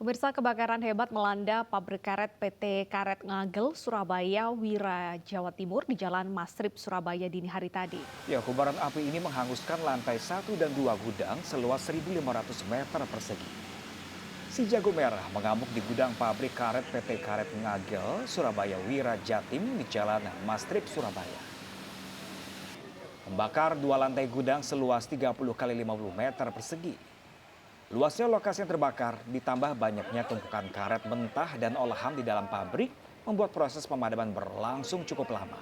Pemirsa, kebakaran hebat melanda pabrik karet PT Karet Ngagel, Surabaya, Wira, Jawa Timur di Jalan Mastrip, Surabaya dini hari tadi. Ya, kobaran api ini menghanguskan lantai 1 dan 2 gudang seluas 1.500 meter persegi. Si jago merah mengamuk di gudang pabrik karet PT Karet Ngagel, Surabaya, Wira, Jatim di Jalan Mastrip, Surabaya. Membakar 2 lantai gudang seluas 30 kali 50 meter persegi. Luasnya lokasi yang terbakar ditambah banyaknya tumpukan karet mentah dan olahan di dalam pabrik membuat proses pemadaman berlangsung cukup lama.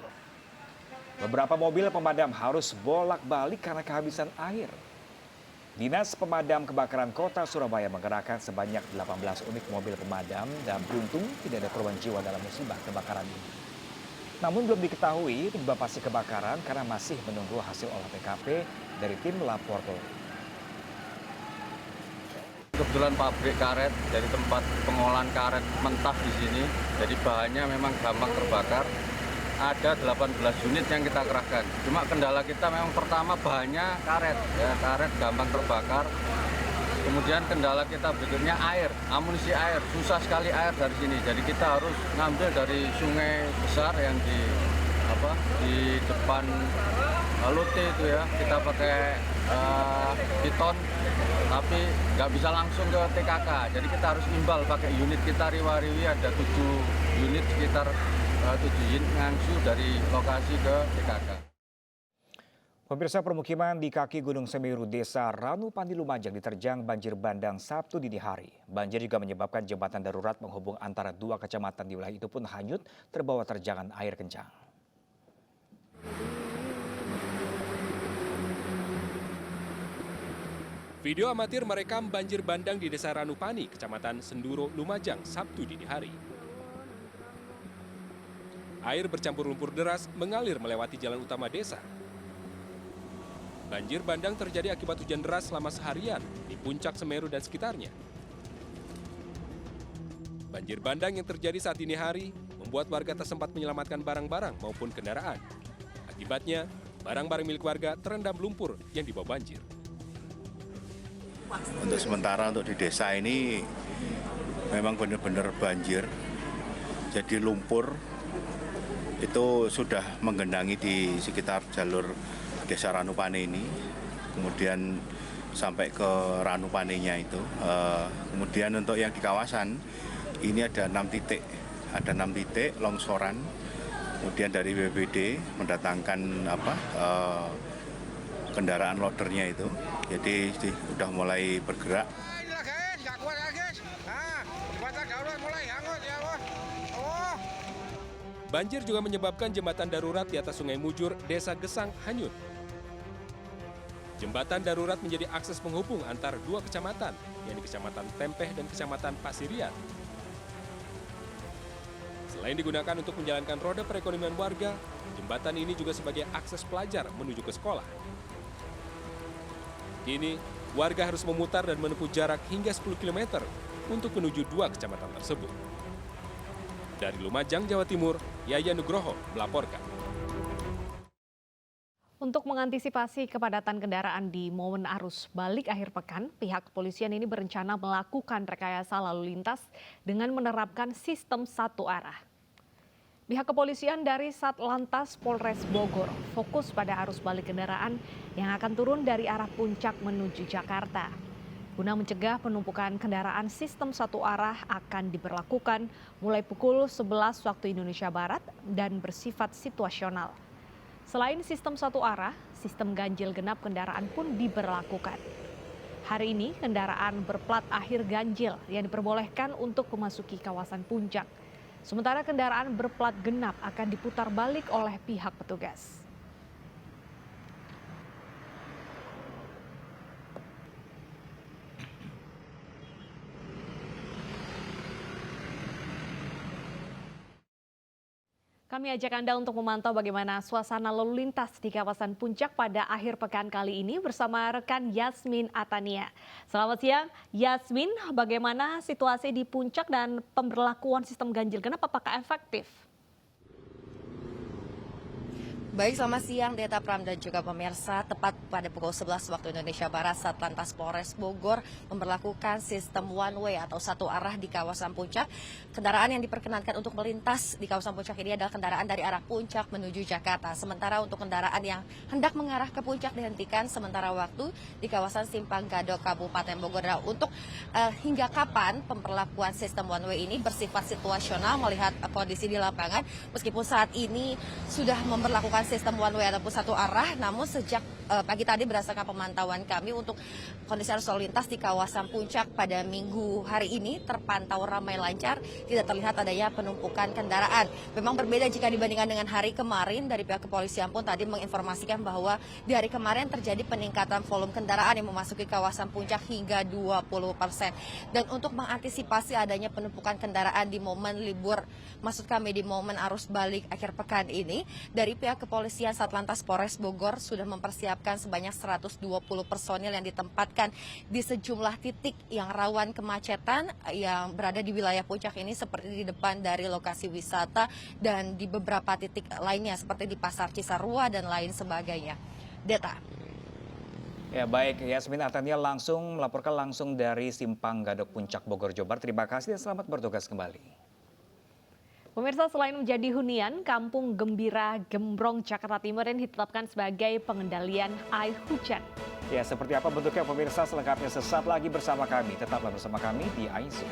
Beberapa mobil pemadam harus bolak-balik karena kehabisan air. Dinas Pemadam Kebakaran Kota Surabaya menggerakkan sebanyak 18 unit mobil pemadam dan beruntung tidak ada korban jiwa dalam musibah kebakaran ini. Namun belum diketahui penyebab pasti kebakaran karena masih menunggu hasil olah TKP dari tim lapor Polri. Kebetulan pabrik karet dari tempat pengolahan karet mentah di sini, jadi bahannya memang gampang terbakar. Ada 18 unit yang kita kerahkan. Cuma kendala kita memang pertama bahannya karet, ya karet gampang terbakar. Kemudian kendala kita berikutnya air, amunisi air, susah sekali air dari sini. Jadi kita harus ngambil dari sungai besar yang di depan Lote itu ya, kita pakai piton, tapi nggak bisa langsung ke TKK. Jadi kita harus imbal pakai unit kita riwa-riwi, ada 7 unit sekitar 7 unit ngangsu dari lokasi ke TKK. Pemirsa, permukiman di kaki Gunung Semeru, Desa Ranupani, Lumajang diterjang banjir bandang Sabtu dini hari. Banjir juga menyebabkan jembatan darurat penghubung antara 2 kecamatan di wilayah itu pun hanyut terbawa terjangan air kencang. Video amatir merekam banjir bandang di Desa Ranupani, Kecamatan Senduro, Lumajang, Sabtu dini hari. Air bercampur lumpur deras mengalir melewati jalan utama desa. Banjir bandang terjadi akibat hujan deras selama seharian di puncak Semeru dan sekitarnya. Banjir bandang yang terjadi saat dini hari membuat warga tak sempat menyelamatkan barang-barang maupun kendaraan. Akibatnya, barang-barang milik warga terendam lumpur yang dibawa banjir. Untuk sementara untuk di desa ini memang benar-benar banjir. Jadi lumpur itu sudah menggenangi di sekitar jalur Desa Ranupani ini. Kemudian sampai ke Ranupaninya itu. Kemudian untuk yang di kawasan ini ada 6 titik. Ada 6 titik longsoran. Kemudian dari BPBD mendatangkan kendaraan loadernya itu. Jadi sudah mulai bergerak. Inilah guys, nggak kuat ya guys. Nah, jembatan darurat mulai hangat ya bos. Oh. Banjir juga menyebabkan jembatan darurat di atas Sungai Mujur, Desa Gesang hanyut. Jembatan darurat menjadi akses penghubung antara 2 kecamatan, yakni Kecamatan Tempeh dan Kecamatan Pasirian. Selain digunakan untuk menjalankan roda perekonomian warga, jembatan ini juga sebagai akses pelajar menuju ke sekolah. Kini, warga harus memutar dan menempuh jarak hingga 10 km untuk menuju 2 kecamatan tersebut. Dari Lumajang, Jawa Timur, Yaya Nugroho melaporkan. Untuk mengantisipasi kepadatan kendaraan di momen arus balik akhir pekan, pihak kepolisian ini berencana melakukan rekayasa lalu lintas dengan menerapkan sistem satu arah. Pihak kepolisian dari Satlantas Polres Bogor fokus pada arus balik kendaraan yang akan turun dari arah puncak menuju Jakarta. Guna mencegah penumpukan kendaraan, sistem satu arah akan diberlakukan mulai pukul 11 waktu Indonesia Barat dan bersifat situasional. Selain sistem satu arah, sistem ganjil genap kendaraan pun diberlakukan. Hari ini kendaraan berplat akhir ganjil yang diperbolehkan untuk memasuki kawasan puncak. Sementara kendaraan berplat genap akan diputar balik oleh pihak petugas. Kami ajak Anda untuk memantau bagaimana suasana lalu lintas di kawasan puncak pada akhir pekan kali ini bersama rekan Yasmin Atania. Selamat siang, Yasmin. Bagaimana situasi di puncak dan pemberlakuan sistem ganjil genap, apakah efektif? Baik, selamat siang Deta Pram dan juga pemirsa. Tepat pada pukul 11 waktu Indonesia Barat, Satlantas Polres Bogor memberlakukan sistem one way atau satu arah di kawasan Puncak. Kendaraan yang diperkenankan untuk melintas di kawasan Puncak ini adalah kendaraan dari arah Puncak menuju Jakarta. Sementara untuk kendaraan yang hendak mengarah ke Puncak dihentikan sementara waktu di kawasan Simpang Gadok, Kabupaten Bogor. Nah, untuk hingga kapan pemberlakuan sistem one way ini bersifat situasional melihat kondisi di lapangan, meskipun saat ini sudah memberlakukan sistem one way ataupun satu arah, namun sejak pagi tadi berdasarkan pemantauan kami untuk kondisi arus lalu lintas di kawasan Puncak pada minggu hari ini terpantau ramai lancar, tidak terlihat adanya penumpukan kendaraan. Memang berbeda jika dibandingkan dengan hari kemarin. Dari pihak kepolisian pun tadi menginformasikan bahwa di hari kemarin terjadi peningkatan volume kendaraan yang memasuki kawasan Puncak hingga 20%. Dan untuk mengantisipasi adanya penumpukan kendaraan di momen libur, maksud kami di momen arus balik akhir pekan ini, dari pihak kepolisian Satlantas Polres Bogor sudah mempersiapkan sebanyak 120 personil yang ditempatkan di sejumlah titik yang rawan kemacetan yang berada di wilayah Puncak ini, seperti di depan dari lokasi wisata dan di beberapa titik lainnya seperti di Pasar Cisarua dan lain sebagainya. Deta. Ya baik, Yasmin Artania melaporkan langsung dari Simpang Gadok Puncak Bogor, Jawa Barat. Terima kasih dan selamat bertugas kembali. Pemirsa, selain menjadi hunian, Kampung Gembira Gembrong, Jakarta Timur ini ditetapkan sebagai pengendalian air hujan. Ya, seperti apa bentuknya pemirsa selengkapnya sesaat lagi bersama kami. Tetaplah bersama kami di AISU.